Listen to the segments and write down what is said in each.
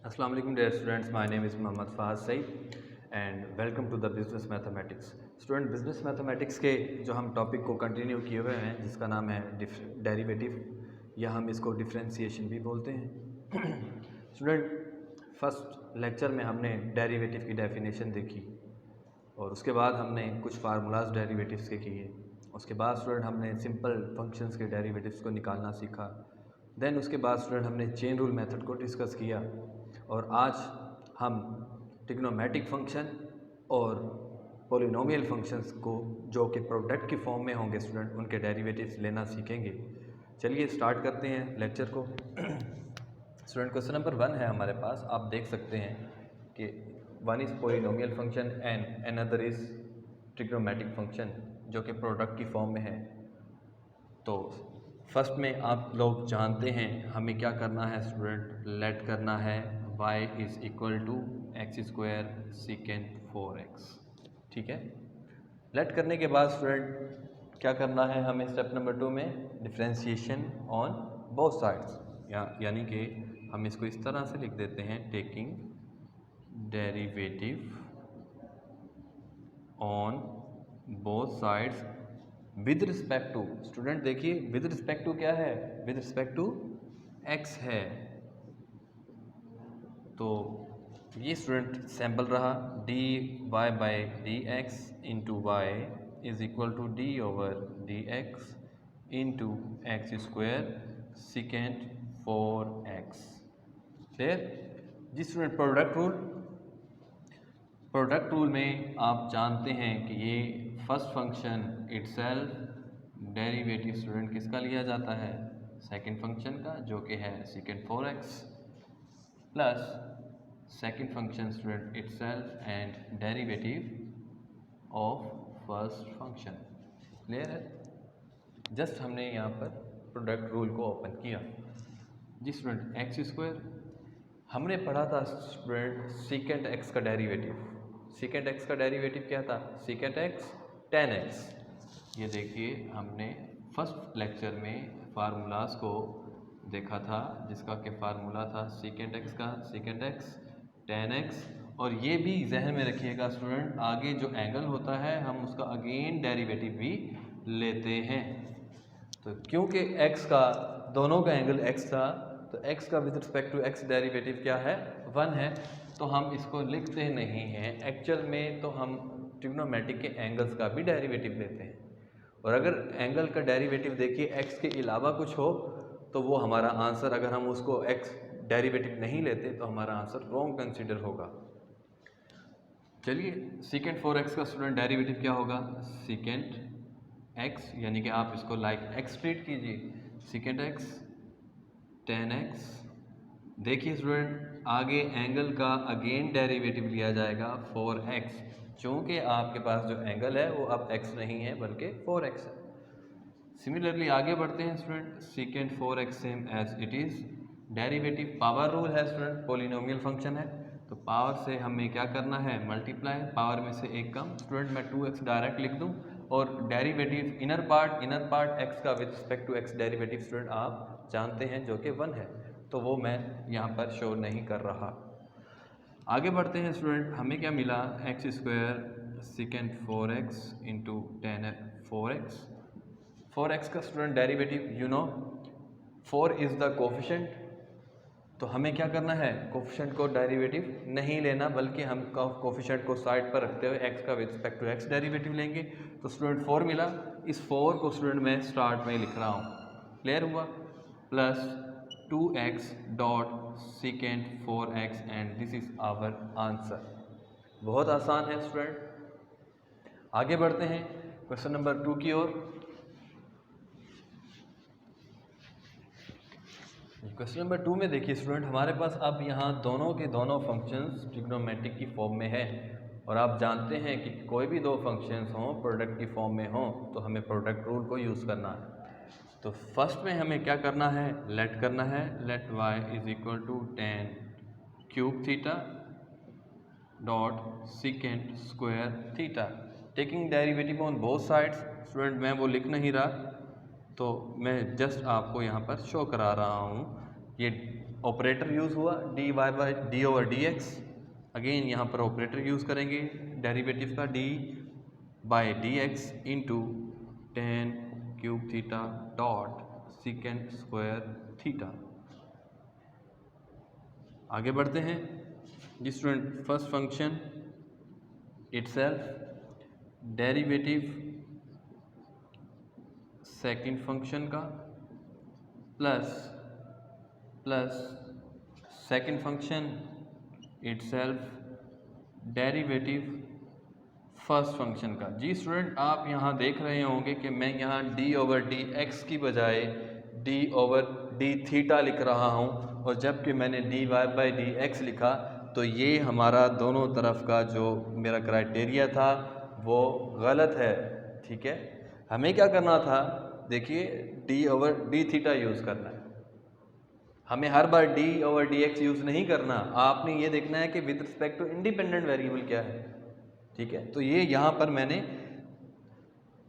अस्सलाम वालेकुम dear students, my name is Mohammad Faaz Saeed and welcome to the business mathematics. Student, business mathematics के जो हम टॉपिक को कंटिन्यू किए हुए हैं जिसका नाम है डेरिवेटिव या हम इसको डिफरेंशिएशन भी बोलते हैं। स्टूडेंट, फर्स्ट लेक्चर में हमने डेरिवेटिव की डेफिनेशन देखी और उसके बाद हमने कुछ फार्मूलाज डेरिवेटिव्स के किए। उसके बाद स्टूडेंट हमने सिंपल फंक्शंस के डेरिवेटिव्स को निकालना सीखा। देन उसके बाद स्टूडेंट हमने चेन रूल मेथड को डिस्कस किया और आज हम ट्रिग्नोमेट्रिक फंक्शन और पॉलिनोमियल फंक्शंस को जो कि प्रोडक्ट की फॉर्म में होंगे स्टूडेंट, उनके डेरिवेटिव्स लेना सीखेंगे। चलिए स्टार्ट करते हैं लेक्चर को। स्टूडेंट, क्वेश्चन नंबर 1 है हमारे पास। आप देख सकते हैं कि one is polynomial function and another is trigonometric function जो कि प्रोडक्ट की फॉर्म में है। तो फर्स्ट में आप लोग जानते हैं हमें क्या करना है स्टूडेंट, लेट करना है y is equal to x square secant 4x। ठीक है। लेट करने के बाद स्टूडेंट क्या करना है हमें स्टेप नंबर 2 में, डिफरेंशिएशन ऑन बोथ साइड्स, यानी कि हम इसको इस तरह से लिख देते हैं, taking derivative on both sides with respect to. Student देखिए, विद रिस्पेक्ट टू क्या है, विद रिस्पेक्ट टू x है। तो ये स्टूडेंट सैम्पल रहा, d Y by D x into y is equal to d over D x into x square secant 4x। Clear जी student. Product rule में आप जानते हैं कि ये first function itself derivative student किसका लिया जाता है, सेकंड फंक्शन का, जो कि है secant 4x plus second function student itself and derivative of first function. Clear है। जस्ट हमने यहाँ पर प्रोडक्ट रूल को ओपन किया जी स्टूडेंट। एक्स स्क्वायर हमने पढ़ा था स्टूडेंट, सीकेंट एक्स का डेरिवेटिव। सीकेंट एक्स का डेरिवेटिव क्या था, सीकेंट एक्स tan x। ये देखिए हमने फर्स्ट लेक्चर में फार्मूलाज को देखा था जिसका कि फार्मूला था सीकेंट एक्स का, सीकेंट एक्स tan x। और ये भी जहन में रखिएगा स्टूडेंट, आगे जो एंगल होता है हम उसका अगेन डेरिवेटिव भी लेते हैं। तो क्योंकि x का, दोनों का एंगल x था, तो x का with respect to x derivative क्या है, 1 है। तो हम इसको लिखते नहीं हैं, एक्चुअल में तो हम ट्रिग्नोमेट्रिक के एंगल्स का भी डेरिवेटिव लेते हैं। और अगर एंगल का डेरिवेटिव देखिए x के अलावा कुछ हो तो वो हमारा आंसर, अगर हम उसको x डेरिवेटिव नहीं लेते तो हमारा आंसर रॉन्ग कंसिडर होगा। चलिए, सीकेंट 4x का स्टूडेंट डेरिवेटिव क्या होगा, सीकेंट x, यानी कि आप इसको लाइक x ट्रीट कीजिए, सीकेंट x tan x। देखिए स्टूडेंट, आगे एंगल का अगेन डेरिवेटिव लिया जाएगा 4x, चूँकि आपके पास जो एंगल है वो अब x नहीं है बल्कि 4x है। सिमिलरली आगे बढ़ते हैं student, secant 4x same as it is, derivative power rule है स्टूडेंट, पोलिनोमियल फंक्शन है तो पावर से हमें क्या करना है, मल्टीप्लाई, पावर में से एक कम। स्टूडेंट मैं 2x डायरेक्ट लिख दूं और डेरिवेटिव इनर पार्ट x का with respect to x derivative student आप जानते हैं जो कि 1 है, तो वो मैं यहाँ पर शो नहीं कर रहा। आगे बढ़ते हैं स्टूडेंट, हमें क्या मिला, x square secant 4x into ten 4x। 4x का student derivative you know 4 is the coefficient, तो हमें क्या करना है, कोफिशेंट को डेरिवेटिव नहीं लेना बल्कि हम कोफिशेंट को साइड पर रखते हुए x का with respect to x derivative लेंगे। तो स्टूडेंट 4 मिला, इस 4 को स्टूडेंट मैं स्टार्ट में लिख रहा हूँ, क्लियर हुआ, plus 2x dot secant 4x and this is our answer. बहुत आसान है स्टूडेंट। आगे बढ़ते हैं क्वेश्चन नंबर 2 की ओर। क्वेश्चन नंबर 2 में देखिए स्टूडेंट, हमारे पास अब यहाँ दोनों के दोनों फंक्शंस ट्रिग्नोमेट्रिक की फॉर्म में है और आप जानते हैं कि कोई भी दो फंक्शंस हों प्रोडक्ट की फॉर्म में हों तो हमें प्रोडक्ट रूल को यूज़ करना है। तो फर्स्ट में हमें क्या करना है, लेट करना है, let y is equal to tan cube theta dot secant square theta, taking derivative on both sides. Student मैं वो लिख नहीं रहा, तो मैं जस्ट आपको यहाँ पर शो करा रहा हूँ। ये ऑपरेटर यूज़ हुआ D Y by D over D X. Again यहाँ पर ऑपरेटर यूज़ करेंगे डेरिवेटिव का D by D x into ten cube theta dot secant square theta. आगे बढ़ते हैं जी student. First function itself derivative second function का plus second function itself derivative first function का। जी स्टूडेंट, आप यहाँ देख रहे होंगे कि मैं यहाँ डी ओवर डी एक्स की बजाय डी ओवर डी थीटा लिख रहा हूँ, और जबकि मैंने d Y by D x लिखा तो ये हमारा दोनों तरफ का जो मेरा क्राइटेरिया था वो गलत है। ठीक है, हमें क्या करना था, देखिए D over D theta use करना है, हमें हर बार D over D X use नहीं करना। आपने ये देखना है कि with respect to independent variable क्या है। ठीक है, तो ये यहाँ पर मैंने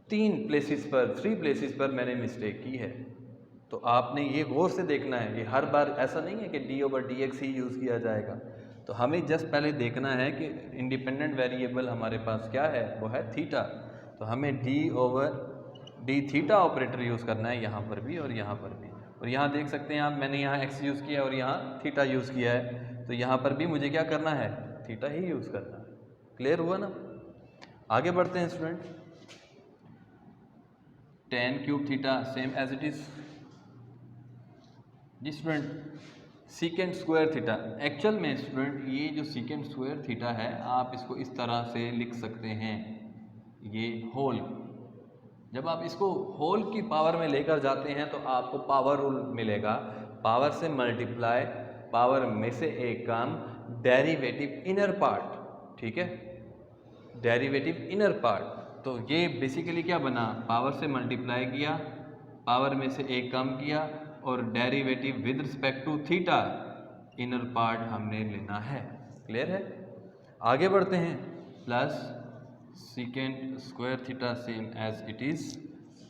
3 प्लेसेस पर मैंने मिस्टेक की है, तो आपने ये गौर से देखना है। ये हर बार ऐसा नहीं है कि डी ओवर डी एक्स ही यूज़ किया जाएगा, तो हमें जस्ट पहले देखना है कि इंडिपेंडेंट वेरिएबल हमारे पास क्या है, वो है थीटा। तो हमें D over D theta operator use करना है यहाँ पर भी और यहाँ पर भी। और यहाँ देख सकते हैं आप, मैंने यहाँ एक्स यूज़ किया और यहाँ थीटा यूज़ किया है, तो यहाँ पर भी मुझे क्या करना है, थीटा ही यूज़ करना है। क्लियर हुआ ना? आगे बढ़ते हैं student. Tan cube theta same as it is. जी student, secant square theta, actual में स्टूडेंट ये जो सीकेंट स्क्वायर थीटा है आप इसको इस तरह से लिख सकते हैं, ये होल। जब आप इसको होल की पावर में लेकर जाते हैं तो आपको पावर रूल मिलेगा, पावर से मल्टीप्लाई, पावर में से एक काम, डेरिवेटिव इनर पार्ट। ठीक है, डेरिवेटिव इनर पार्ट। तो ये बेसिकली क्या बना, पावर से मल्टीप्लाई किया, पावर में से एक कम किया, और derivative with respect to theta inner part हमने लेना है। क्लियर है? आगे बढ़ते हैं। Plus secant square theta same as it is.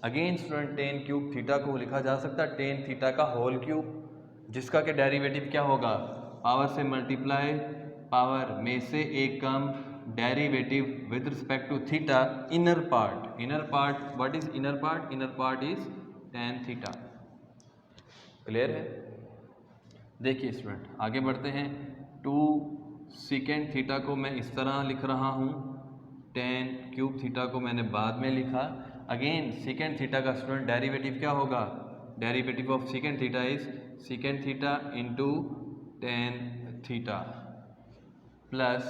Again student, tan cube theta को लिखा जा सकता है टेन थीटा का होल क्यूब, जिसका के डेरिवेटिव क्या होगा, पावर से मल्टीप्लाई, पावर में से एक कम, derivative with respect to theta inner part. Inner part, what is inner part? Inner part is ten theta. Clear है? देखिए स्टूडेंट, आगे बढ़ते हैं। टू सीकेंट थीटा को मैं इस तरह लिख रहा हूँ, टेन क्यूब थीटा को मैंने बाद में लिखा। अगेन सीकेंट थीटा का स्टूडेंट डेरिवेटिव क्या होगा, derivative of secant theta is secant theta into tan theta plus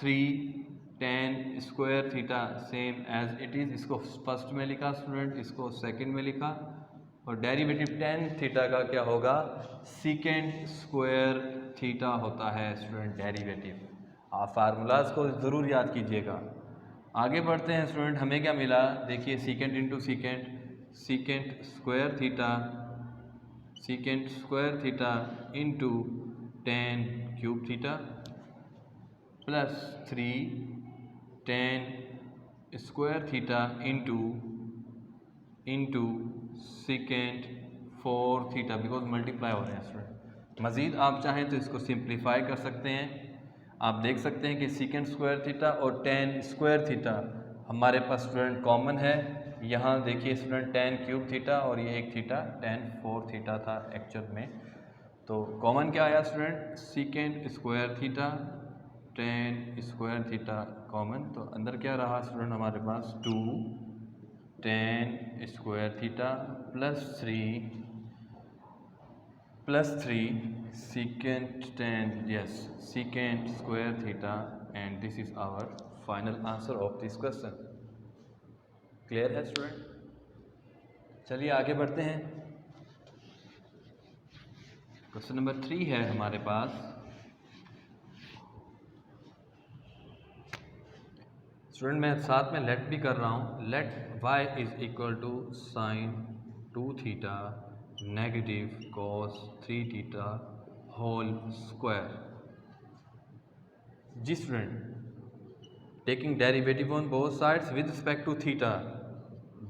3 tan square theta same as it is. इसको फर्स्ट में लिखा स्टूडेंट, इसको सेकंड में लिखा, और डेरिवेटिव टेन थीटा का क्या होगा, सीकेंट स्क्वायर थीटा होता है स्टूडेंट डेरिवेटिव। आप फार्मूलाज को ज़रूर याद कीजिएगा। आगे बढ़ते हैं स्टूडेंट, हमें क्या मिला, देखिए secant into secant, secant square theta into ten cube theta plus 3 tan square theta into secant 4 theta, because multiply हो रहे हैं स्टूडेंट। मज़ीद आप चाहें तो इसको सिंप्लीफाई कर सकते हैं। आप देख सकते हैं कि सीकेंट स्क्वायर थीटा और टेन स्क्वायर थीटा हमारे पास स्टूडेंट कॉमन है। यहाँ देखिए स्टूडेंट टेन क्यूब थीटा और ये एक थीटा टेन 4 थीटा था एक्चुअल में, तो कॉमन क्या आया student, secant square theta tan square theta common, तो अंदर क्या रहा स्टूडेंट हमारे पास 2 ten square theta plus 3 secant tan, yes, secant square theta, and this is our final answer of this question. Clear है स्टूडेंट? चलिए आगे बढ़ते हैं। क्वेश्चन नंबर 3 है हमारे पास। स्टूडेंट मैं साथ में लेट भी कर रहा हूँ। Let y is equal to sine 2 theta negative cos 3 theta whole square. जी student, taking derivative on both sides with respect to theta,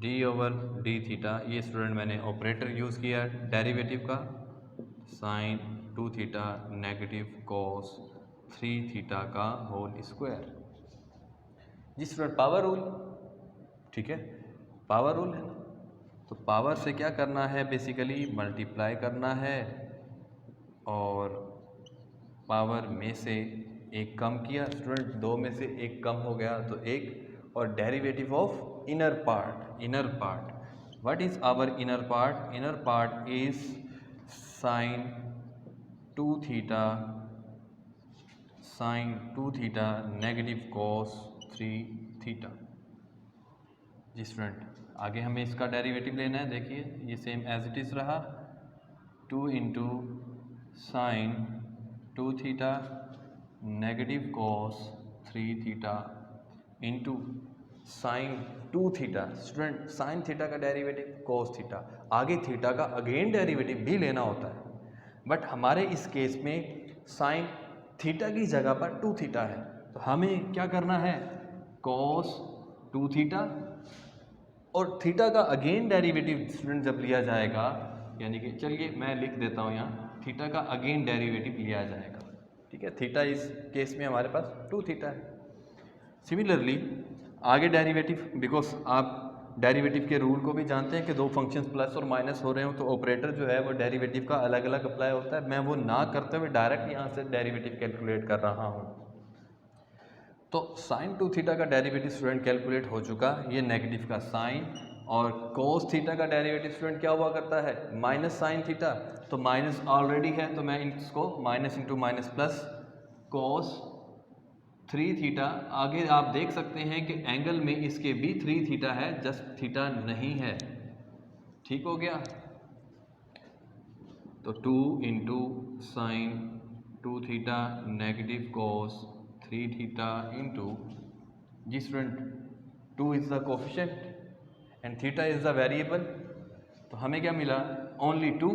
d over D theta. ये स्टूडेंट मैंने ऑपरेटर यूज़ किया डेरिवेटिव का, sine 2 theta negative cos 3 theta का whole square. जी student power rule, ठीक है, power rule है, तो पावर से क्या करना है, बेसिकली मल्टीप्लाई करना है और पावर में से एक कम किया स्टूडेंट, 2 में से एक कम हो गया तो एक, और derivative of inner part, inner part, what is our inner part, inner part is sine 2 theta, sine 2 theta negative cos 3 theta. जी स्टूडेंट आगे हमें इसका डेरिवेटिव लेना है, देखिए ये सेम एज इट इज़ रहा, 2 into sine 2 theta negative cos 3 theta into sine 2 theta. Student sine theta का डेरिवेटिव कॉस थीटा, आगे थीटा का अगेन डेरिवेटिव भी लेना होता है, बट हमारे इस केस में साइन थीटा की जगह पर 2 थीटा है, तो हमें क्या करना है, कॉस 2 थीटा और थीटा का अगेन डेरिवेटिव स्टूडेंट जब लिया जाएगा, यानी कि चलिए मैं लिख देता हूँ यहाँ, थीटा का अगेन डेरिवेटिव लिया जाएगा, ठीक है, थीटा इस केस में हमारे पास 2 थीटा है। सिमिलरली आगे डेरिवेटिव, बिकॉज आप डेरिवेटिव के रूल को भी जानते हैं कि दो फंक्शंस प्लस और माइनस हो रहे हो तो ऑपरेटर जो है वो डेरिवेटिव का अलग अलग अप्लाई होता है, मैं वो ना करते हुए डायरेक्ट यहाँ से डेरिवेटिव कैलकुलेट कर रहा हूँ। तो साइन 2 थीटा का डेरिवेटिव स्टूडेंट कैलकुलेट हो चुका, ये नेगेटिव का साइन, और कोस थीटा का डेरिवेटिव स्टूडेंट क्या हुआ करता है, माइनस साइन थीटा, तो माइनस ऑलरेडी है तो मैं इसको minus into minus plus cos 3 theta. आगे आप देख सकते हैं कि एंगल में इसके भी 3 थीटा है, जस्ट थीटा नहीं है, ठीक हो गया, तो 2 into sine 2 theta negative cos 3 theta into, जी student 2 is the coefficient and theta is the variable, तो हमें क्या मिला, ओनली 2,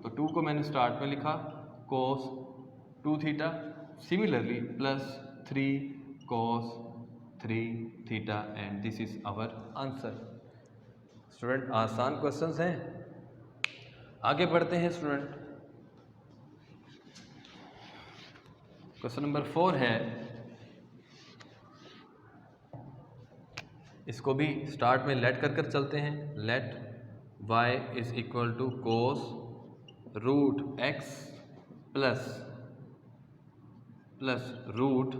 तो 2 को मैंने स्टार्ट में लिखा, cos 2 theta, similarly plus 3 cos 3 theta and this is our answer. Student आसान क्वेश्चंस हैं, आगे बढ़ते हैं स्टूडेंट। क्वेश्चन नंबर 4 है, इसको भी स्टार्ट में लेट कर चलते हैं, let y is equal to cos root x plus root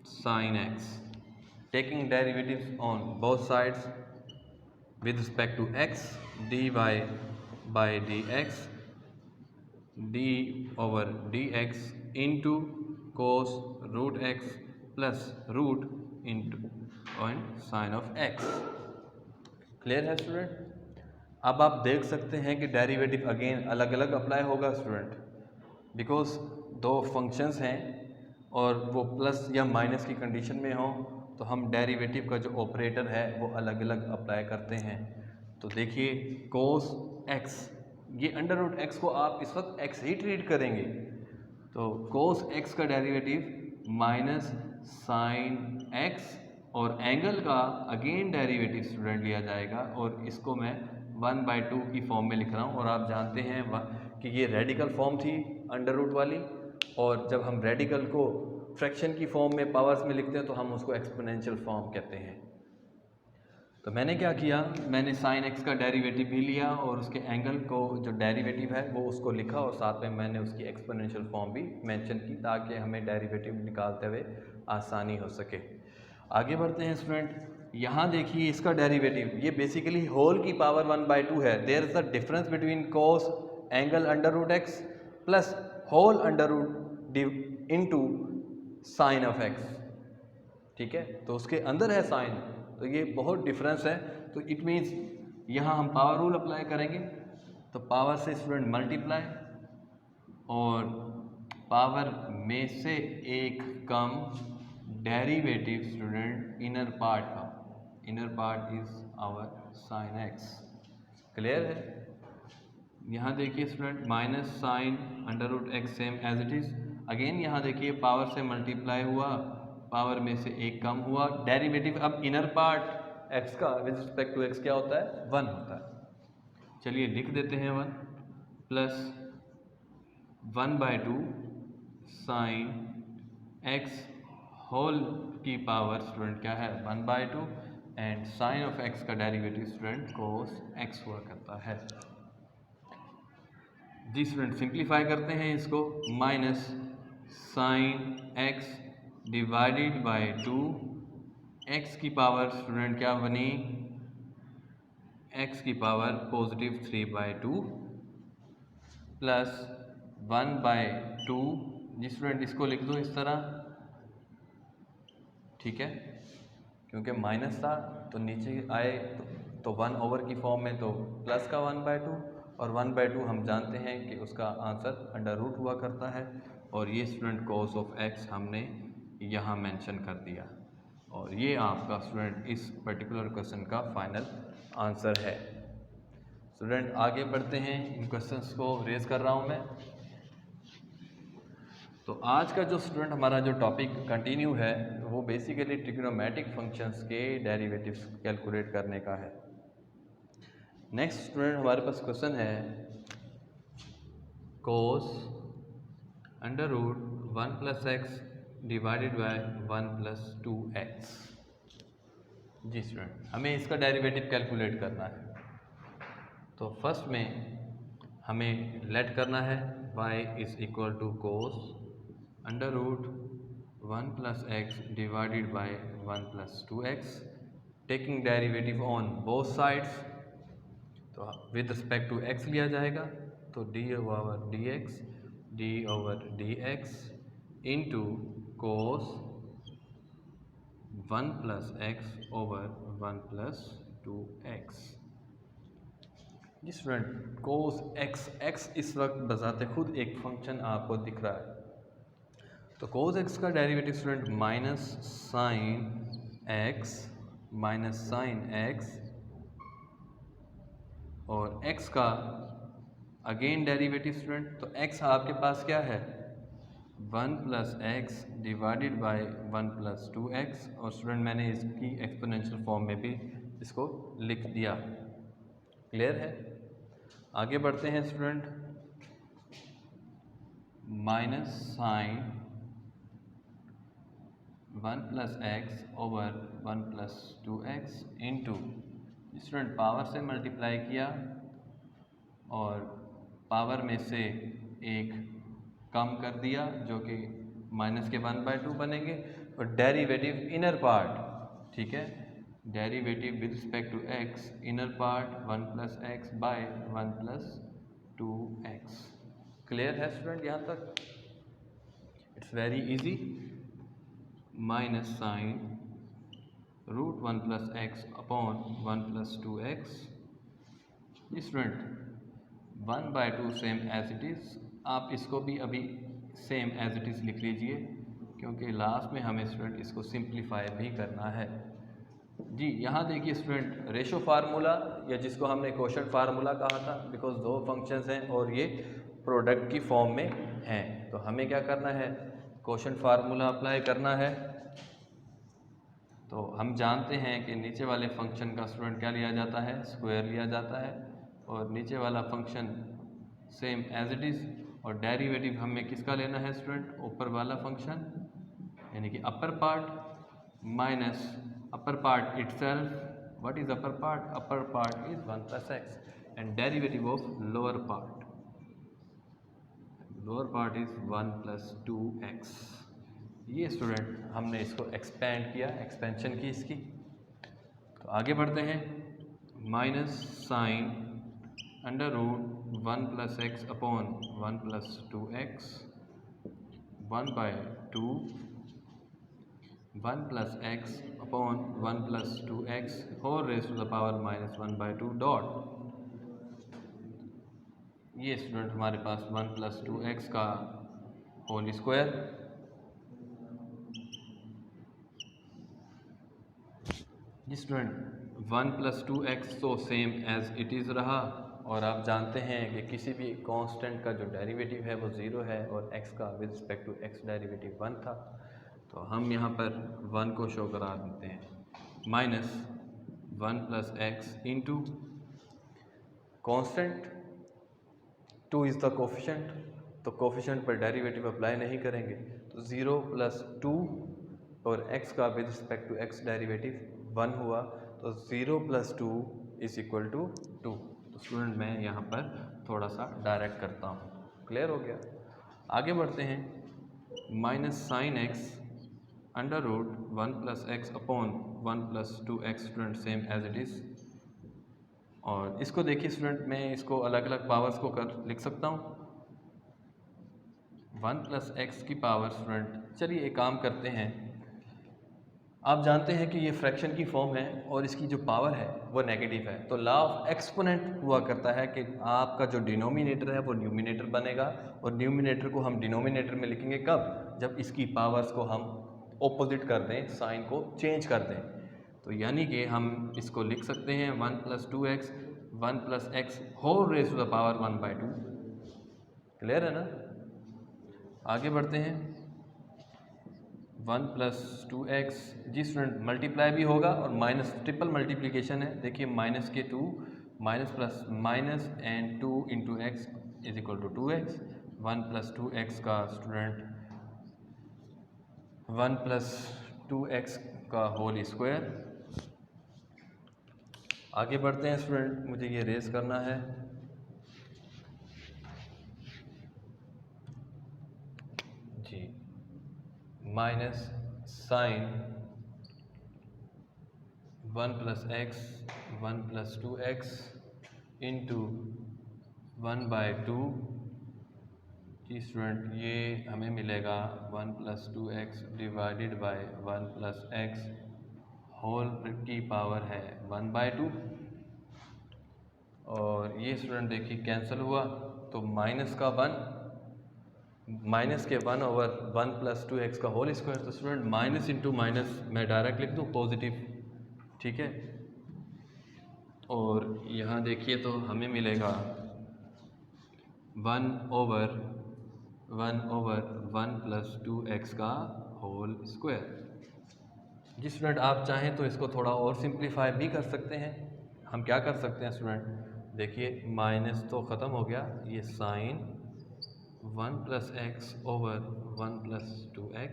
sin x, taking derivatives on both sides with respect to x, dy by dx d over dx into cos root x plus root into and sin of x। Clear है student? अब आप देख सकते हैं कि derivative again अलग अलग apply होगा स्टूडेंट, बिकॉज दो फंक्शंस हैं और वो प्लस या माइनस की कंडीशन में हो तो हम डेरिवेटिव का जो ऑपरेटर है वो अलग अलग अप्लाई करते हैं। तो देखिए कोस x, ये अंडर रूट x को आप इस वक्त x ही ट्रीट करेंगे, तो कोस x का डेरिवेटिव माइनस साइन x और एंगल का अगेन डेरिवेटिव स्टूडेंट लिया जाएगा, और इसको मैं 1/2 की फॉर्म में लिख रहा हूँ, और आप जानते हैं कि ये रेडिकल फॉर्म थी अंडर रूट वाली, और जब हम रेडिकल को फ्रैक्शन की फॉर्म में पावर्स में लिखते हैं तो हम उसको एक्सपोनेंशियल फॉर्म कहते हैं। तो मैंने क्या किया, मैंने साइन x का डेरिवेटिव भी लिया और उसके एंगल को जो डेरिवेटिव है वो उसको लिखा, और साथ में मैंने उसकी एक्सपोनेंशियल फॉर्म भी मेंशन की ताकि हमें डेरिवेटिव निकालते हुए आसानी हो सके। आगे बढ़ते हैं स्टूडेंट, यहाँ देखिए इसका डेरिवेटिव ये बेसिकली होल की पावर 1/2 है, there is the difference between cos angle under root x plus whole under root into sine of x, ठीक है, तो उसके अंदर है साइन, तो ये बहुत डिफरेंस है, तो इट मीन्स यहाँ हम पावर रूल अप्लाई करेंगे, तो पावर से स्टूडेंट मल्टीप्लाई और पावर में से एक कम डेरिवेटिव स्टूडेंट इनर पार्ट का, inner part is our sine x। Clear है? यहाँ देखिए student minus sine under root x same as it is, again यहाँ देखिए पावर से मल्टीप्लाई हुआ, पावर में से एक कम हुआ, डेरिवेटिव अब इनर पार्ट x का विद रिस्पेक्ट टू x क्या होता है, 1 होता है। चलिए लिख देते हैं 1 प्लस 1/2 साइन एक्स होल की पावर स्टूडेंट क्या है 1/2 एंड साइन ऑफ एक्स का डेरिवेटिव स्टूडेंट कोस एक्स हुआ करता है। जी स्टूडेंट सिंप्लीफाई करते हैं इसको, minus sine x divided by 2 x की पावर स्टूडेंट क्या बनी एक्स की पावर पॉजिटिव 3/2 प्लस 1/2। जी स्टूडेंट इसको लिख दो इस तरह, ठीक है, क्योंकि माइनस था तो नीचे आए तो 1 की फॉर्म में तो प्लस का 1/2 और 1/2 हम जानते हैं कि उसका आंसर अंडर रूट हुआ करता है और ये स्टूडेंट कॉस ऑफ एक्स हमने यहाँ मेंशन कर दिया और ये आपका स्टूडेंट इस पर्टिकुलर क्वेश्चन का फाइनल आंसर है। स्टूडेंट आगे बढ़ते हैं, इन क्वेश्चंस को रेज कर रहा हूँ मैं। तो आज का जो स्टूडेंट हमारा जो टॉपिक कंटिन्यू है वो बेसिकली ट्रिग्नोमेट्रिक फंक्शंस के डेरिवेटिव्स कैलकुलेट करने का है। नेक्स्ट स्टूडेंट हमारे पास क्वेश्चन है cos under root 1 + x divided by 1 + 2x। जी स्टूडेंट हमें इसका डेरिवेटिव कैलकुलेट करना है। तो फर्स्ट में हमें लेट करना है y = cos under root 1 + x divided by 1 + 2x, taking derivative on both sides. तो विद रिस्पेक्ट टू x लिया जाएगा तो d/dx d/dx into cos 1 + x over 1 + 2x। जी स्टूडेंट कोस x इस वक्त बजाते खुद एक फंक्शन आपको दिख रहा है, तो कोस x का derivative student minus sine x और x का अगेन डेरिवेटिव स्टूडेंट, तो x आपके पास क्या है 1 + x डिवाइडेड बाय 1 + 2x और स्टूडेंट मैंने इसकी एक्सपोनेंशियल फॉर्म में भी इसको लिख दिया। क्लियर है? आगे बढ़ते हैं student, minus sine 1 + x over 1 + 2x into student power से मल्टीप्लाई किया और पावर में से एक कम कर दिया जो कि माइनस के 1/2 बनेंगे और डेरिवेटिव इनर पार्ट, ठीक है, derivative with respect to x inner part 1 + x by 1 + 2x। Clear है स्टूडेंट यहाँ तक? It's very easy. Minus sine root 1 + x upon 1 + 2x। Student 1/2 same as it is, आप इसको भी अभी सेम एज इट इज़ लिख लीजिए क्योंकि लास्ट में हमें स्टूडेंट इसको सिंप्लीफाई भी करना है। जी यहाँ देखिए स्टूडेंट रेशो फार्मूला या जिसको हमने क्वोशंट फार्मूला कहा था, बिकॉज दो फंक्शंस हैं और ये प्रोडक्ट की फॉर्म में हैं, तो हमें क्या करना है क्वोशंट फार्मूला अप्लाई करना है। तो हम जानते हैं कि नीचे वाले फंक्शन का स्टूडेंट क्या लिया जाता है स्क्वायर लिया जाता है और नीचे वाला function same as it is और डेरिवेटिव हमें किसका लेना है स्टूडेंट ऊपर वाला फंक्शन यानी कि upper part minus upper part itself. What is upper part? Upper part is 1 + x and derivative of lower part is 1 + 2x। ये स्टूडेंट हमने इसको एक्सपेंड किया, एक्सपेंशन की इसकी। तो आगे बढ़ते हैं, minus sine under root 1 + x upon 1 + 2x 1/2 1 + x upon 1 + 2x whole raise to the power -1/2 dot. ये स्टूडेंट हमारे पास 1 + 2x का होल स्क्वायर। जी स्टूडेंट 1 + 2x तो सेम एज इट इज़ रहा और आप जानते हैं कि किसी भी कांस्टेंट का जो डेरिवेटिव है वो 0 है और x का with respect to x derivative 1 था, तो हम यहाँ पर 1 को शो करा देते हैं minus 1 + x into constant 2 is the coefficient, तो कोफिशिएंट पर डेरिवेटिव अप्लाई नहीं करेंगे, तो 0 + 2 और x का with respect to x derivative 1 हुआ, तो 0 + 2 = 2। तो स्टूडेंट मैं यहाँ पर थोड़ा सा डायरेक्ट करता हूँ, क्लियर हो गया। आगे बढ़ते हैं, -sin x √1 + x upon 1 + 2x student same as it is. और इसको देखिए स्टूडेंट, मैं इसको अलग अलग पावर्स को कर लिख सकता हूँ। 1 + x की पावर स्टूडेंट, चलिए एक काम करते हैं, आप जानते हैं कि ये फ्रैक्शन की फॉर्म है और इसकी जो पावर है वो नेगेटिव है, तो लॉ ऑफ एक्सपोनेंट हुआ करता है कि आपका जो डिनोमिनेटर है वो न्यूमिनेटर बनेगा, और न्यूमिनेटर को हम डिनोमिनेटर में लिखेंगे कब, जब इसकी पावर्स को हम ऑपोजिट कर दें, साइन को चेंज कर दें। तो यानी कि हम इसको लिख सकते हैं 1 + 2x 1 + x whole raise to the power 1/2। Clear है ना। आगे बढ़ते हैं, 1 + 2x, जी स्टूडेंट मल्टीप्लाई भी होगा और माइनस ट्रिपल मल्टीप्लिकेशन है। देखिए माइनस के 2 minus plus minus and 2 × x = 2x। 1 + 2x का स्टूडेंट 1 + 2x का होल स्क्वायर। आगे बढ़ते हैं स्टूडेंट, मुझे ये रेज करना है। जी -sin 1 + x 1 + 2x × 1/2। जी स्टूडेंट ये हमें मिलेगा 1 + 2x divided by 1 + x whole की पावर है 1/2। और ये स्टूडेंट देखिए कैंसिल हुआ, तो माइनस के 1/1 + 2x का होल स्क्वायर। तो स्टूडेंट माइनस इंटू माइनस मैं डायरेक्ट लिख दूँ पॉजिटिव, ठीक है। और यहाँ देखिए तो हमें मिलेगा 1/1 + 2x का होल स्क्वायर। जी स्टूडेंट आप चाहें तो इसको थोड़ा और सिंप्लीफाई भी कर सकते हैं। हम क्या कर सकते हैं स्टूडेंट, देखिए माइनस तो ख़त्म हो गया, ये sine 1 + x / 1 + 2x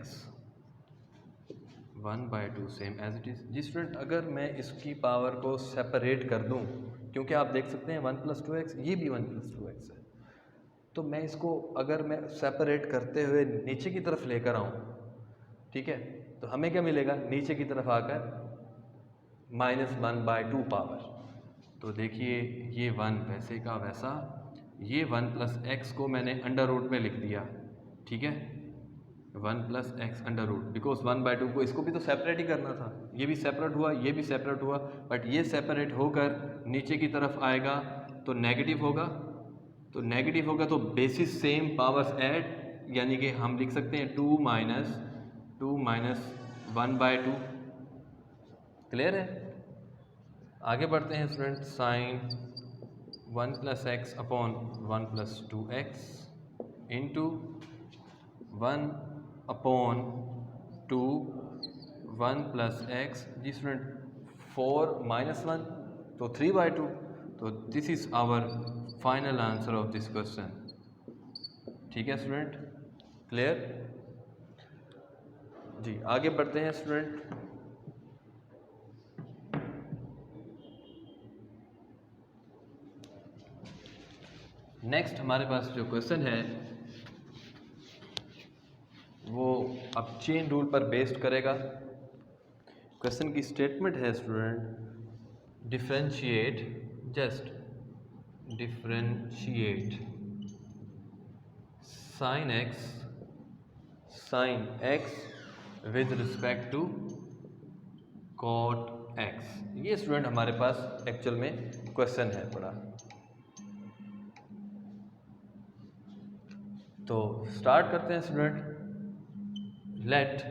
1/2 same as it is. जी स्टूडेंट अगर मैं इसकी पावर को सेपरेट कर दूं, क्योंकि आप देख सकते हैं 1 + 2x, ये भी 1 + 2x है, तो मैं इसको अगर मैं सेपरेट करते हुए नीचे की तरफ लेकर आऊँ, ठीक है, तो हमें क्या मिलेगा, नीचे की तरफ आकर -1/2 पावर। तो देखिए ये 1 वैसे का वैसा, ये 1 + x को मैंने अंडर रूट में लिख दिया, ठीक है, 1 + x अंडर रूट, बिकॉज 1/2 को इसको भी तो सेपरेट ही करना था, ये भी सेपरेट हुआ, ये भी सेपरेट हुआ, बट ये सेपरेट होकर नीचे की तरफ आएगा तो नेगेटिव होगा, तो नेगेटिव होगा तो बेसिस सेम पावर्स ऐड, यानी कि हम लिख सकते हैं 2 - 1/2। क्लियर है। आगे बढ़ते हैं student, sine 1 + x upon 1 + 2x into 1/2 1 + x। जी स्टूडेंट 4 - 1 तो 3/2। तो this is our final answer of this question. ठीक है स्टूडेंट, क्लियर। जी आगे बढ़ते हैं स्टूडेंट, नेक्स्ट हमारे पास जो क्वेश्चन है वो अब चेन रूल पर बेस्ड करेगा। क्वेश्चन की स्टेटमेंट है student, differentiate, just differentiate sin x with respect to cot x। ये स्टूडेंट हमारे पास एक्चुअल में क्वेश्चन है पड़ा। तो स्टार्ट करते हैं स्टूडेंट। लेट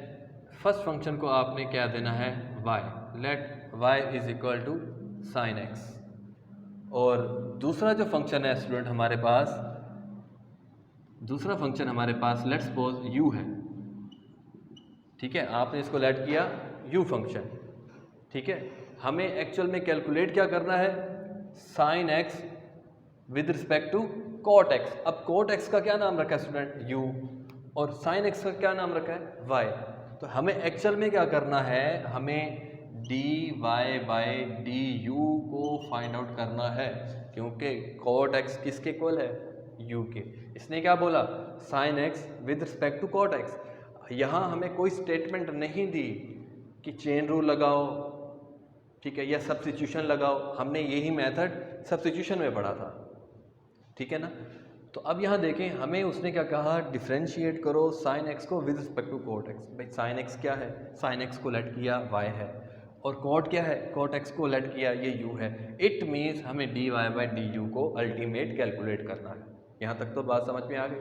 फर्स्ट फंक्शन को आपने क्या देना है, y। Let y = sin x। और दूसरा जो फंक्शन है स्टूडेंट हमारे पास, दूसरा फंक्शन हमारे पास लेट्स सपोज u है, ठीक है, आपने इसको लेट किया u फंक्शन, ठीक है। हमें एक्चुअल में कैलकुलेट क्या करना है, sin x with respect to cot x. अब कॉट एक्स का क्या नाम रखा है स्टूडेंट? यू, और साइन एक्स का क्या नाम रखा है? वाई। तो हमें एक्चुअल में क्या करना है, हमें d Y by d u को फाइंड आउट करना है, क्योंकि कॉट एक्स किसके इक्वल है? यू के। इसने क्या बोला? Sine x with respect to cot x. यहाँ हमें कोई स्टेटमेंट नहीं दी कि चेन रूल लगाओ, ठीक है, या सब्स्टिट्यूशन लगाओ। हमने यही मेथड सब्स्टिट्यूशन में पढ़ा था, ठीक है ना। तो अब यहाँ देखें, हमें उसने क्या कहा? डिफ्रेंशिएट करो साइन एक्स को with respect to cot x. भाई साइन एक्स क्या है? साइन एक्स को लेट किया वाई है, और कॉट क्या है? कॉट एक्स को लेट किया ये यू है। इट मीन्स हमें d Y by d u को अल्टीमेट कैलकुलेट करना है। यहाँ तक तो बात समझ में आ गई।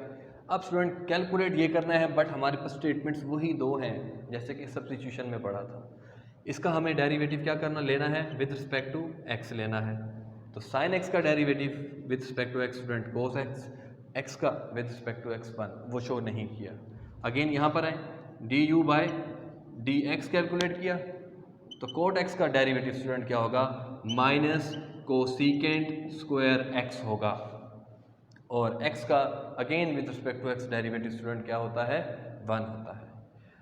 अब स्टूडेंट कैलकुलेट ये करना है, बट हमारे पास स्टेटमेंट्स वही दो हैं जैसे कि सब्स्टिट्यूशन में पढ़ा था। इसका हमें डेरिवेटिव क्या करना, लेना है विद रिस्पेक्ट टू एक्स लेना है। तो साइन एक्स का derivative with respect to x student cos x, x का with respect to x one, वो शो नहीं किया। अगेन यहाँ पर आए, d u by D x calculate किया, तो कोट एक्स का डेरिवेटिव स्टूडेंट क्या होगा? माइनस कोसिकेंट स्क्वायर एक्स होगा, और x का again with respect to x derivative student क्या होता है? 1 होता है।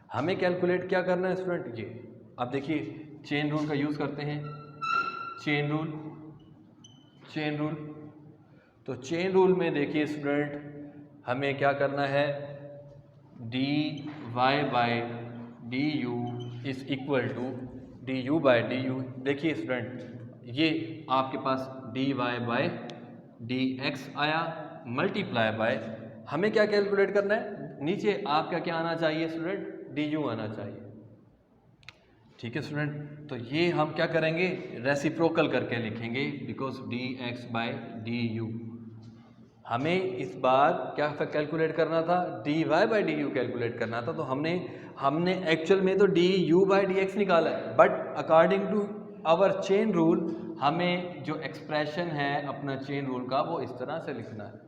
हमें कैलकुलेट क्या करना है स्टूडेंट? ये अब देखिए, चेन रूल का यूज़ करते हैं। चेन रूल तो चेन रूल में देखिए स्टूडेंट, हमें क्या करना है? D Y by d u is equal to d u by d u. देखिए स्टूडेंट, ये आपके पास d Y by D x आया मल्टीप्लाई बाय, हमें क्या कैलकुलेट करना है? नीचे आपका क्या आना चाहिए स्टूडेंट? डी यू आना चाहिए, ठीक है स्टूडेंट। तो ये हम क्या करेंगे? रेसिप्रोकल करके लिखेंगे, because d x by d u. हमें इस बार क्या कैलकुलेट करना था? D Y by d u calculate करना था। तो हमने एक्चुअल में तो d u by D x निकाला है, but according to our chain rule हमें जो एक्सप्रेशन है अपना चेन रूल का वो इस तरह से लिखना है,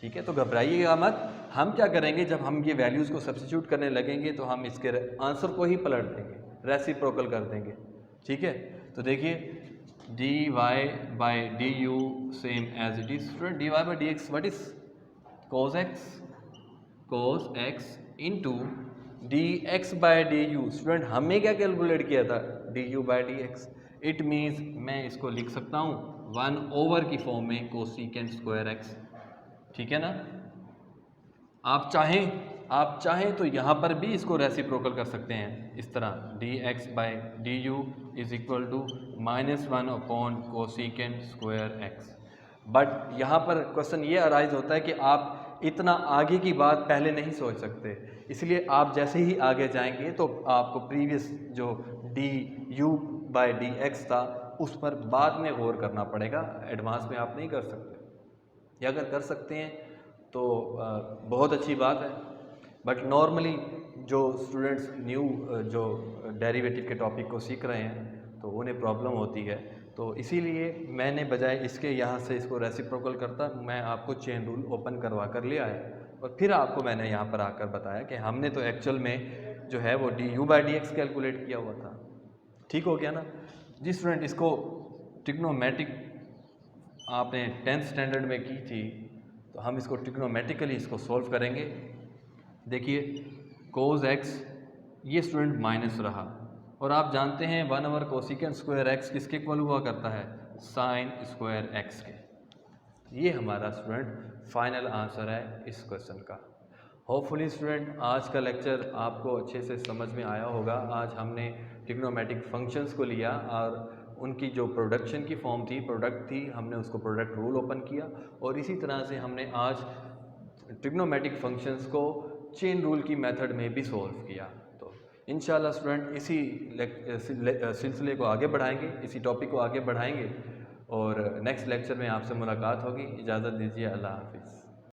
ठीक है। तो घबराइएगा मत, हम क्या करेंगे, जब हम ये वैल्यूज़ को सब्स्टिट्यूट करने लगेंगे तो हम इसके आंसर को ही पलट देंगे, रेसिप्रोकल कर देंगे, ठीक है। तो देखिए, d Y by d u same as it is student d Y by D x, what is cos x into d x by d u. Student हमें क्या कैलकुलेट किया था? D u by D x. It means मैं इसको लिख सकता हूँ 1/, की फॉर्म में कोसिकेंट स्क्वायर एक्स, ठीक है ना। आप चाहें तो यहाँ पर भी इसको रेसिप्रोकल कर सकते हैं इस तरह, d x by d u is equal to -1 upon cosecant square x. But यहाँ पर क्वेश्चन ये अराइज होता है कि आप इतना आगे की बात पहले नहीं सोच सकते, इसलिए आप जैसे ही आगे जाएंगे तो आपको प्रीवियस जो D u by D x था उस पर बाद में गौर करना पड़ेगा, एडवांस में आप नहीं कर सकते। या अगर कर सकते हैं तो बहुत अच्छी बात है, बट नॉर्मली जो स्टूडेंट्स न्यू जो डेरिवेटिव के टॉपिक को सीख रहे हैं तो उन्हें प्रॉब्लम होती है। तो इसीलिए मैंने बजाय इसके यहाँ से इसको रेसिप्रोकल करता, मैं आपको चेन रूल ओपन करवा कर ले आया और फिर आपको मैंने यहाँ पर आकर बताया कि हमने तो एक्चुअल में जो है वो D u by D x calculate किया हुआ था। ठीक हो गया ना जी स्टूडेंट। इसको ट्रिग्नोमेट्रिक आपने 10th स्टैंडर्ड में की थी, तो हम इसको ट्रिग्नोमेट्रिकली इसको सॉल्व करेंगे। देखिए कोस एक्स ये स्टूडेंट माइनस रहा, और आप जानते हैं 1/, कोसिकेंट स्क्वायर एक्स किसके इक्वल हुआ करता है? साइन स्क्वायर एक्स के। ये हमारा स्टूडेंट फाइनल आंसर है इस क्वेश्चन का। होपफुली स्टूडेंट आज का लेक्चर आपको अच्छे से समझ में आया होगा। आज हमने ट्रिग्नोमेट्रिक फंक्शंस को लिया और उनकी जो प्रोडक्शन की फॉर्म थी, प्रोडक्ट थी, हमने उसको प्रोडक्ट रूल ओपन किया, और इसी तरह से हमने आज ट्रिग्नोमेट्रिक फंक्शंस को चेन रूल की मेथड में भी सॉल्व किया। तो इंशाल्लाह स्टूडेंट इसी सिलसिले को आगे बढ़ाएंगे, इसी टॉपिक को आगे बढ़ाएंगे, और नेक्स्ट लेक्चर में आपसे मुलाकात होगी। इजाज़त दीजिए, अल्लाह हाफिज़।